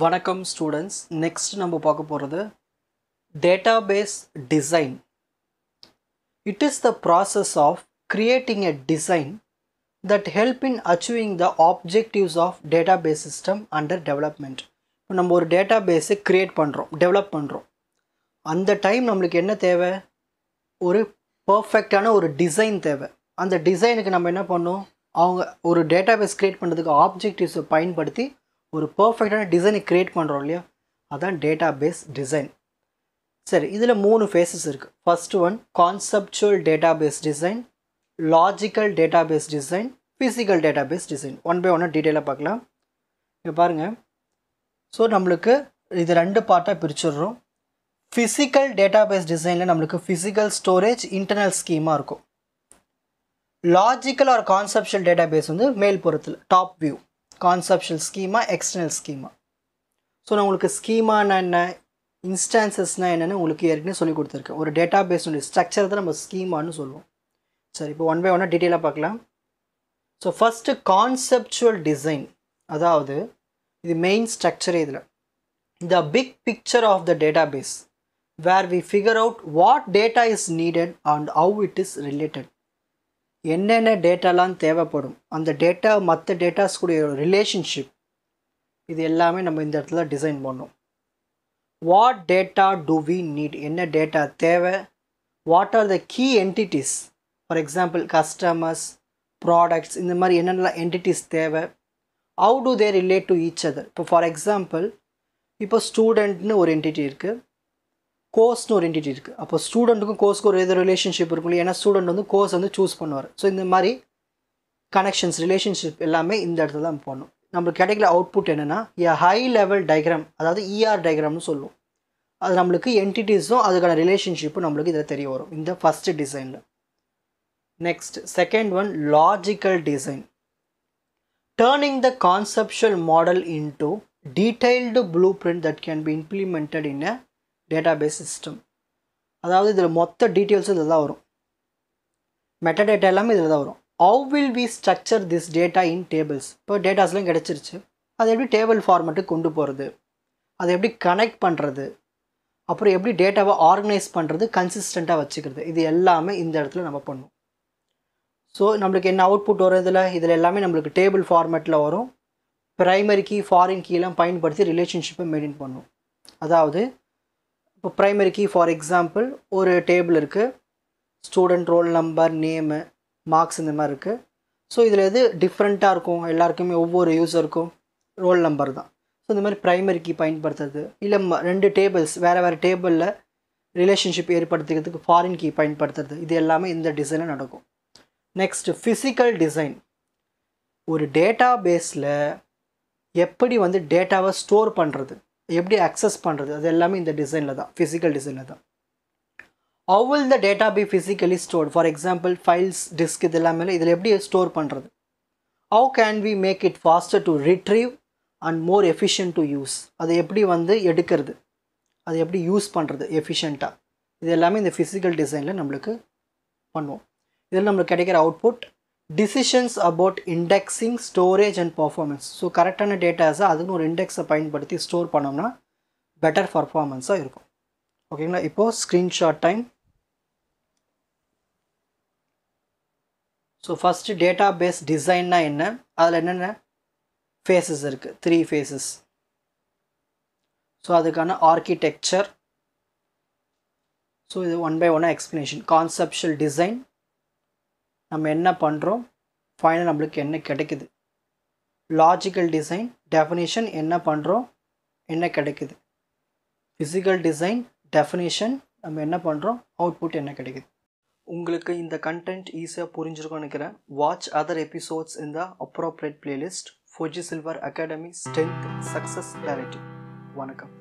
வணக்கம் students. Next நம்ம பார்க்க போகிறது database design. It is the process of creating a design that help in achieving the objectives of database system under development. இப்போ நம்ம ஒரு டேட்டாபேஸை create பண்ணுறோம், டெவலப் பண்ணுறோம். அந்த டைம் நம்மளுக்கு என்ன தேவை? ஒரு பர்ஃபெக்டான ஒரு டிசைன் தேவை. அந்த டிசைனுக்கு நம்ம என்ன பண்ணோம்? அவங்க ஒரு டேட்டாபேஸ் க்ரியேட் பண்ணுறதுக்கு ஆப்ஜெக்டிவ்ஸை பயன்படுத்தி ஒரு பர்ஃபெக்டான டிசைனை க்ரியேட் பண்ணுறோம் இல்லையா? அதான் டேட்டாபேஸ் டிசைன். சரி, இதில் 3 ஃபேஸஸ் இருக்குது. First one conceptual database design, logical database design, physical database design. One by ஒன்னாக டீட்டெயிலாக பார்க்கலாம். இங்கே பாருங்கள். ஸோ நம்மளுக்கு இது 2 பார்ட்டாக பிரிச்சுடுறோம். ஃபிசிக்கல் டேட்டாபேஸ் டிசைனில் நம்மளுக்கு ஃபிசிக்கல் ஸ்டோரேஜ், இன்டர்னல் ஸ்கீமா இருக்கும். லாஜிக்கல் ஆர் கான்செப்சுவல் டேட்டாபேஸ் வந்து மேல் புறத்தில் top view, conceptual schema, external schema. So நான் உங்களுக்கு ஸ்கீமானா என்ன, இன்ஸ்டான்சஸ்னால் என்னென்னு உங்களுக்கு ஏற்கனவே சொல்லி கொடுத்துருக்கேன். ஒரு டேட்டாபேஸுடைய ஸ்ட்ரக்சர் தான் நம்ம ஸ்கீமானு சொல்லுவோம். சரி, இப்போ ஒன் பை ஒன்னாக டீட்டெயிலாக பார்க்கலாம். ஸோ ஃபஸ்ட்டு கான்செப்சுவல் டிசைன், அதாவது இது மெயின் ஸ்ட்ரக்சரே. இதில் the big picture of the database where we figure out what data is needed and how it is related. என்னென்ன டேட்டாலாம் தேவைப்படும், அந்த டேட்டா மற்ற டேட்டாஸ் கூடிய ரிலேஷன்ஷிப், இது எல்லாமே நம்ம இந்த இடத்துல டிசைன் பண்ணோம். What data do we need, என்ன டேட்டா தேவை, what are the key entities, for example customers, products, இந்த மாதிரி என்னென்னலாம் என்டிட்டிஸ் தேவை, how do they relate to each other. இப்போ ஃபார் எக்ஸாம்பிள் இப்போ ஸ்டூடெண்ட்னு ஒரு என்டிட்டி இருக்குது, கோர்ஸ்னு ஒரு என்டிட்டி இருக்குது. அப்போ ஸ்டூடெண்ட்டுக்கும் கோர்ஸ்க்கு ஒரு எது ரிலேஷன்ஷிப் இருக்கும் இல்லையா? ஏன்னா ஸ்டூடெண்ட் வந்து கோர்ஸ் வந்து சூஸ் பண்ணுவார். ஸோ இந்த மாதிரி கனெக்ஷன்ஸ், ரிலேஷன்ஷிப் எல்லாமே இந்த இடத்துல தான் போடணும். நம்மளுக்கு கிடைக்கல அவுட்புட் என்னென்னா ஹை லெவல் டயக்ராம், அதாவது இஆர் டயக்ராம்னு சொல்லுவோம். அது நம்மளுக்கு என்டிட்டிஸும் அதுக்கான ரிலேஷன்ஷிப்பும் நம்மளுக்கு இதில் தெரிய வரும் இந்த ஃபஸ்ட்டு டிசைனில். Next second one logical design. Turning the conceptual model into detailed blue print that can be implemented in a database system. அதாவது இதில் மொத்த டீட்டெயில்ஸும் இதில் தான் வரும், மெட்டாடேட்டா எல்லாமே இதில் தான் வரும். How will we structure this data in tables. இப்போ டேட்டாஸ்லாம் கிடச்சிருச்சு, அது எப்படி டேபிள் ஃபார்மேட்டுக்கு கொண்டு போகிறது, அதை எப்படி கனெக்ட் பண்ணுறது, அப்புறம் எப்படி டேட்டாவை ஆர்கனைஸ் பண்ணுறது, கன்சிஸ்டண்ட்டாக வச்சுக்கிறது, இது எல்லாமே இந்த இடத்துல நம்ம பண்ணுவோம். ஸோ நம்மளுக்கு என்ன அவுட்புட் வரும் இதில் எல்லாமே நம்மளுக்கு டேபிள் ஃபார்மேட்டில் வரும். ப்ரைமரி கீ, ஃபாரின் கீலாம் பயன்படுத்தி ரிலேஷன்ஷிப்பை மெயின்டைன் பண்ணும். அதாவது இப்போ ப்ரைமரி கீ ஃபார் எக்ஸாம்பிள் ஒரு டேபிள் இருக்குது, student roll number, name, marks, இந்த மாதிரி இருக்குது. ஸோ இதில் எது டிஃப்ரெண்ட்டாக இருக்கும், எல்லாருக்குமே ஒவ்வொரு யூஸருக்கும் ரோல் நம்பர் தான். ஸோ இந்த மாதிரி ப்ரைமரி கீ பயன்படுத்துறது, இல்லை 2 டேபிள்ஸ் வேறு டேபிளில் ரிலேஷன்ஷிப் ஏற்படுத்திக்கிறதுக்கு ஃபாரின் கீ பயன்படுத்துறது, இது எல்லாமே இந்த டிசைனில் நடக்கும். Next physical design. ஒரு டேட்டா பேஸில் எப்படி வந்து டேட்டாவை ஸ்டோர் பண்ணுறது, எப்படி அக்சஸ் பண்ணுறது, அது எல்லாமே இந்த டிசைனில் தான், ஃபிசிக்கல் டிசைனில் தான். how will the data be physically stored, for example files, disk, இது எல்லாமே இதில் எப்படி ஸ்டோர் பண்ணுறது, how can we make it faster to retrieve and more efficient to use, அதை எப்படி வந்து எடுக்கிறது, அதை எப்படி யூஸ் பண்ணுறது எஃபிஷியண்ட்டாக, இது எல்லாமே இந்த ஃபிசிக்கல் டிசைனில் நம்மளுக்கு பண்ணுவோம். இதில் நம்மளுக்கு கிடைக்கிற output decisions about indexing, storage and performance. So கரெக்டான டேட்டாஸை அதுன்னு ஒரு இண்டெக்ஸை பயன்படுத்தி ஸ்டோர் பண்ணோம்னா பெட்டர் பர்ஃபார்மன்ஸாக இருக்கும். ஓகேங்களா? இப்போது screenshot time. So first database டிசைன்னா என்ன, அதில் என்னென்ன ஃபேஸஸ் இருக்குது, 3 ஃபேஸஸ். ஸோ அதுக்கான ஆர்கிடெக்சர். ஸோ இது ஒன் பை ஒன்னாக எக்ஸ்ப்ளனேஷன். கான்செப்சுவல் டிசைன், நம்ம என்ன பண்ணுறோம், ஃபைனல் நம்மளுக்கு என்ன கிடைக்குது. லாஜிக்கல் டிசைன், டெஃபினிஷன், என்ன பண்ணுறோம், என்ன கிடைக்குது. ஃபிசிக்கல் டிசைன், டெஃபினிஷன், நம்ம என்ன பண்ணுறோம், அவுட்புட் என்ன கிடைக்குது. உங்களுக்கு இந்த கண்டென்ட் ஈஸியாக புரிஞ்சிருக்கும்னு நினைக்கிறேன். வாட்ச் அதர் எபிசோட்ஸ் இன் த appropriate playlist. Fuji silver academy strength success directive. வணக்கம்.